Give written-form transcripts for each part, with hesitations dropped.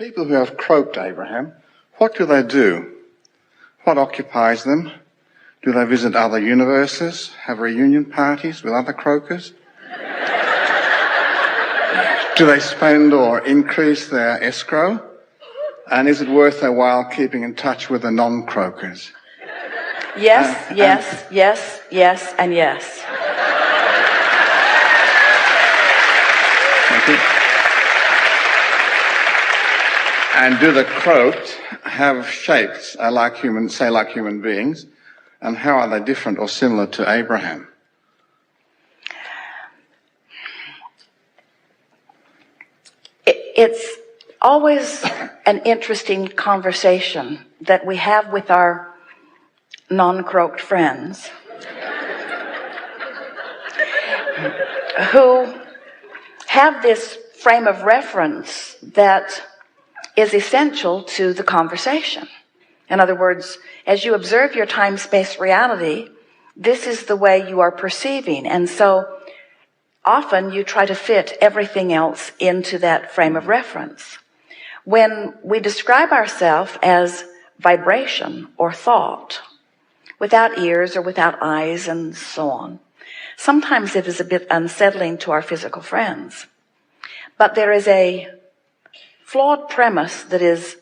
People who have croaked, Abraham, what do they do? What occupies them? Do they visit other universes, have reunion parties with other croakers? Do they spend or increase their escrow? And is it worth their while keeping in touch with the non-croakers? Yes, yes, yes, yes, and yes. Thank you. And do the croaked have shapes like human beings? And how are they different or similar to Abraham? It's always an interesting conversation that we have with our non-croaked friends who have this frame of reference that is essential to the conversation. In other words, as you observe your time-space reality, this is the way you are perceiving. And so often you try to fit everything else into that frame of reference. When we describe ourselves as vibration or thought, without ears or without eyes and so on, sometimes it is a bit unsettling to our physical friends. But there is a flawed premise that is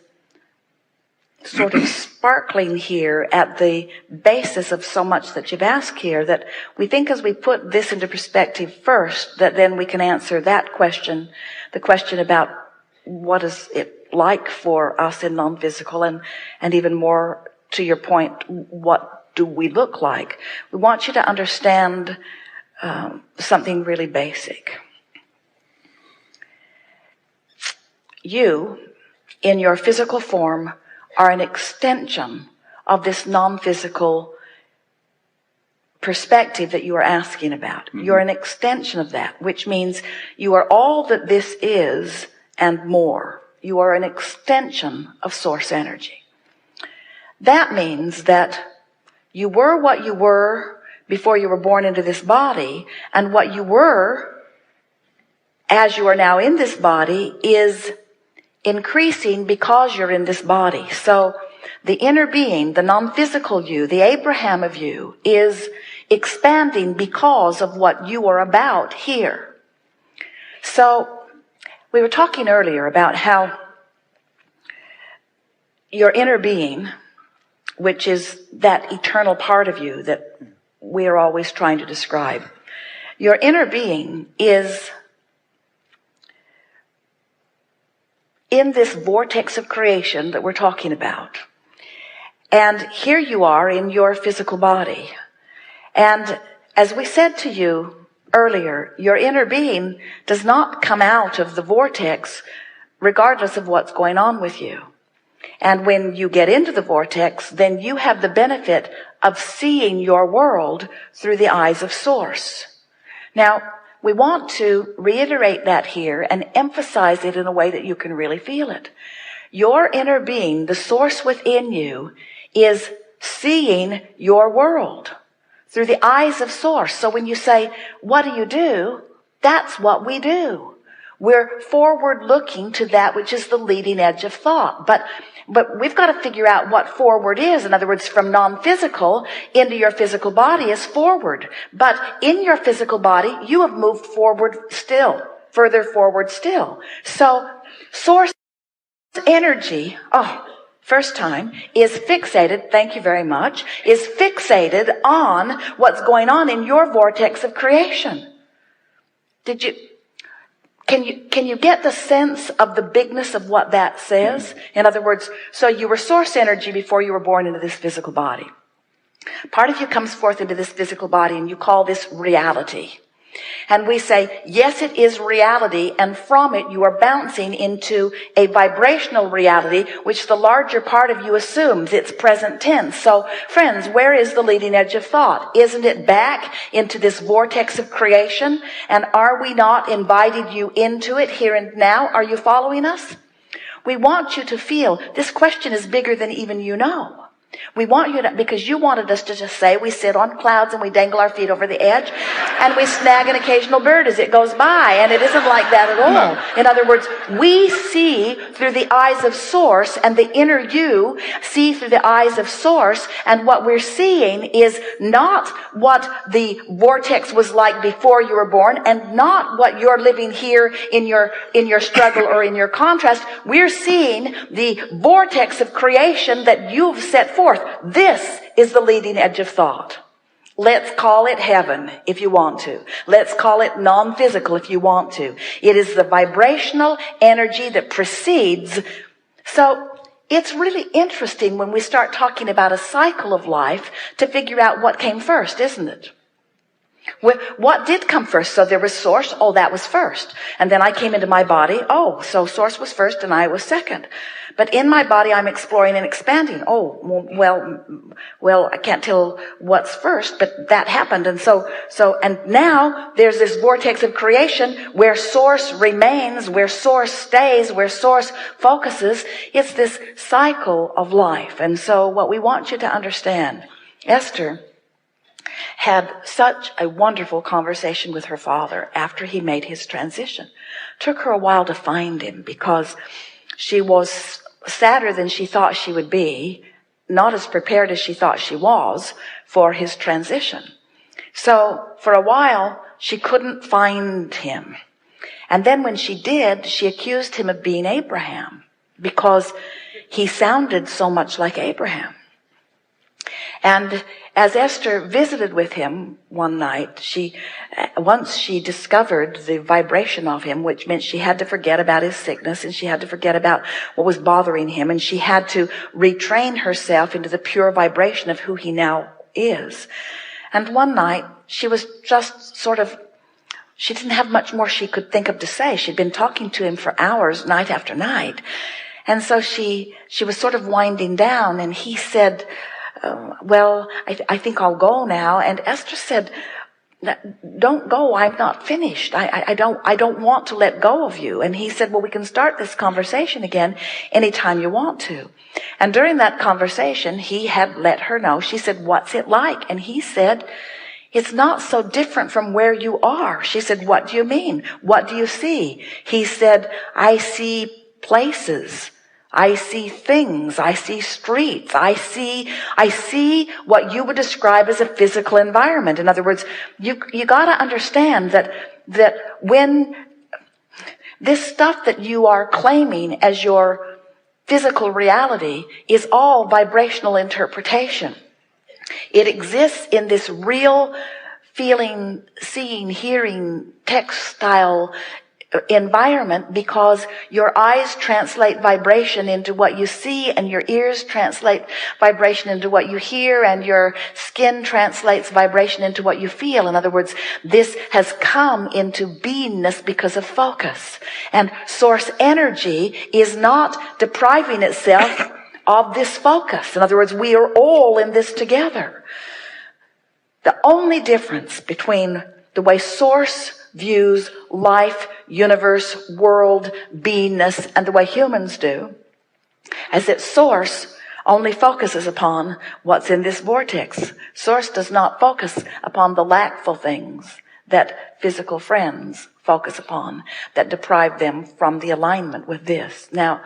sort of sparkling here at the basis of so much that you've asked here, that we think as we put this into perspective first, that then we can answer that question, the question about what is it like for us in non-physical, and even more to your point, what do we look like? We want you to understand something really basic. You, in your physical form, are an extension of this non-physical perspective that you are asking about. Mm-hmm. You're an extension of that, which means you are all that this is and more. You are an extension of source energy. That means that you were what you were before you were born into this body, and what you were as you are now in this body is increasing because you're in this body. So the inner being, the non-physical you, the Abraham of you, is expanding because of what you are about here. So we were talking earlier about how your inner being, which is that eternal part of you that we are always trying to describe, your inner being is in this vortex of creation that we're talking about. And here you are in your physical body. And as we said to you earlier, your inner being does not come out of the vortex regardless of what's going on with you. And when you get into the vortex, then you have the benefit of seeing your world through the eyes of Source. Now, we want to reiterate that here and emphasize it in a way that you can really feel it. Your inner being, the source within you, is seeing your world through the eyes of Source. So when you say, what do? That's what we do. We're forward looking to that which is the leading edge of thought. But we've got to figure out what forward is. In other words, from non-physical into your physical body is forward. But in your physical body, you have moved forward still, further forward still. So Source energy, first time, is fixated, thank you very much, is fixated on what's going on in your vortex of creation. Can you get the sense of the bigness of what that says? In other words, so you were source energy before you were born into this physical body. Part of you comes forth into this physical body, and you call this reality. And we say, yes, it is reality, and from it you are bouncing into a vibrational reality, which the larger part of you assumes it's present tense. So, friends, where is the leading edge of thought? Isn't it back into this vortex of creation? And are we not invited you into it here and now? Are you following us? We want you to feel this question is bigger than even you know. We want you to, because you wanted us to just say we sit on clouds and we dangle our feet over the edge and we snag an occasional bird as it goes by. And it isn't like that at all. No. In other words, we see through the eyes of Source, and the inner you see through the eyes of Source. And what we're seeing is not what the vortex was like before you were born, and not what you're living here in your struggle or in your contrast. We're seeing the vortex of creation that you've set forth. This is the leading edge of thought. Let's call it heaven if you want to. Let's call it non-physical if you want to. It is the vibrational energy that precedes. So it's really interesting when we start talking about a cycle of life to figure out what came first, isn't it? What did come first? So there was Source. Oh, that was first. And then I came into my body. Oh, so Source was first and I was second. But in my body, I'm exploring and expanding. Oh, well, I can't tell what's first, but that happened. And and now there's this vortex of creation where Source remains, where Source stays, where Source focuses. It's this cycle of life. And so what we want you to understand, Esther had such a wonderful conversation with her father after he made his transition. Took her a while to find him because she was sadder than she thought she would be, not as prepared as she thought she was for his transition. So for a while, she couldn't find him. And then when she did, she accused him of being Abraham because he sounded so much like Abraham. And as Esther visited with him one night, once she discovered the vibration of him, which meant she had to forget about his sickness and she had to forget about what was bothering him, and she had to retrain herself into the pure vibration of who he now is. And one night, she was just she didn't have much more she could think of to say. She'd been talking to him for hours, night after night. And so she was sort of winding down, and he said, I think I'll go now. And Esther said, don't go. I'm not finished. I don't want to let go of you. And he said, well, we can start this conversation again anytime you want to. And during that conversation, he had let her know. She said, what's it like? And he said, it's not so different from where you are. She said, what do you mean? What do you see? He said, I see places. I see things. I see streets. I see what you would describe as a physical environment. In other words, you got to understand that when this stuff that you are claiming as your physical reality is all vibrational interpretation. It exists in this real feeling, seeing, hearing, textile environment because your eyes translate vibration into what you see, and your ears translate vibration into what you hear, and your skin translates vibration into what you feel. In other words, this has come into beingness because of focus. And Source energy is not depriving itself of this focus. In other words, we are all in this together. The only difference between the way Source views life, universe, world, beingness, and the way humans do, is that Source only focuses upon what's in this vortex. Source does not focus upon the lackful things that physical friends focus upon, that deprive them from the alignment with this. Now,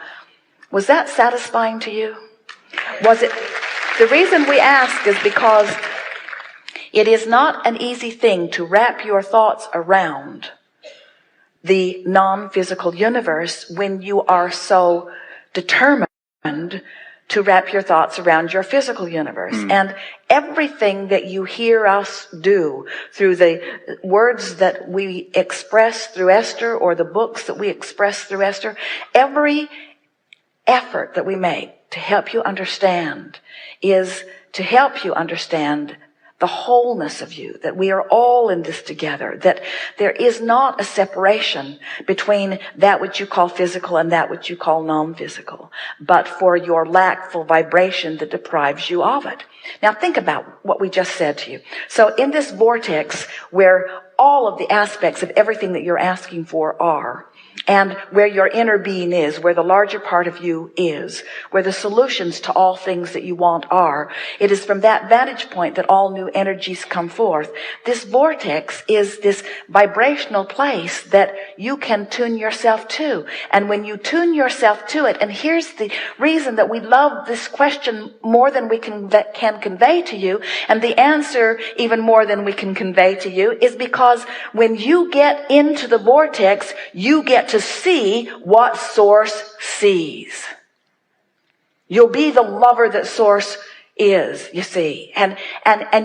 was that satisfying to you? Was it? The reason we ask is because it is not an easy thing to wrap your thoughts around the non-physical universe when you are so determined to wrap your thoughts around your physical universe. And everything that you hear us do through the words that we express through Esther, or the books that we express through Esther, every effort that we make to help you understand is to help you understand the wholeness of you, that we are all in this together, that there is not a separation between that which you call physical and that which you call non-physical, but for your lackful vibration that deprives you of it. Now think about what we just said to you. So in this vortex where all of the aspects of everything that you're asking for are, and where your inner being is, where the larger part of you is, where the solutions to all things that you want are. It is from that vantage point that all new energies come forth. This vortex is this vibrational place that you can tune yourself to. And when you tune yourself to it, and here's the reason that we love this question more than we can convey to you, and the answer even more than we can convey to you, is because when you get into the vortex, you get to see what Source sees. You'll be the lover that Source is, you see. And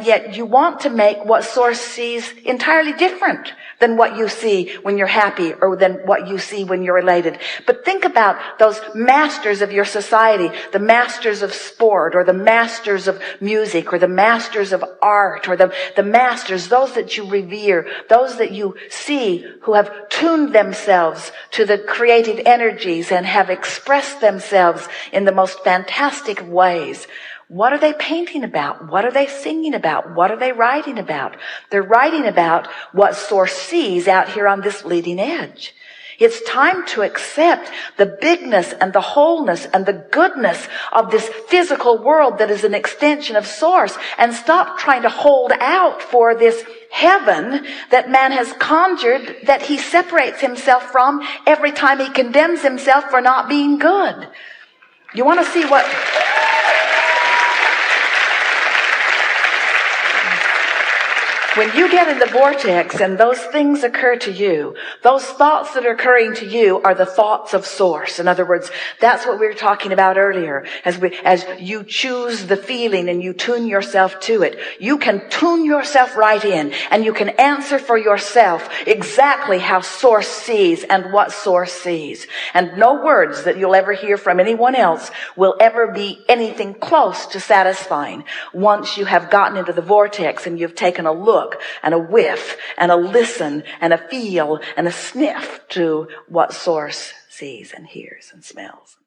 yet you want to make what Source sees entirely different than what you see when you're happy or than what you see when you're elated. But think about those masters of your society, the masters of sport or the masters of music or the masters of art or the masters, those that you revere, those that you see who have tuned themselves to the creative energies and have expressed themselves in the most fantastic ways. What are they painting about? What are they singing about? What are they writing about? They're writing about what Source sees out here on this leading edge. It's time to accept the bigness and the wholeness and the goodness of this physical world that is an extension of Source, and stop trying to hold out for this heaven that man has conjured, that he separates himself from every time he condemns himself for not being good. You want to see what... When you get in the vortex and those things occur to you, those thoughts that are occurring to you are the thoughts of Source. In other words, that's what we were talking about earlier. As you choose the feeling and you tune yourself to it, you can tune yourself right in, and you can answer for yourself exactly how Source sees and what Source sees. And no words that you'll ever hear from anyone else will ever be anything close to satisfying once you have gotten into the vortex and you've taken a look and a whiff and a listen and a feel and a sniff to what Source sees and hears and smells.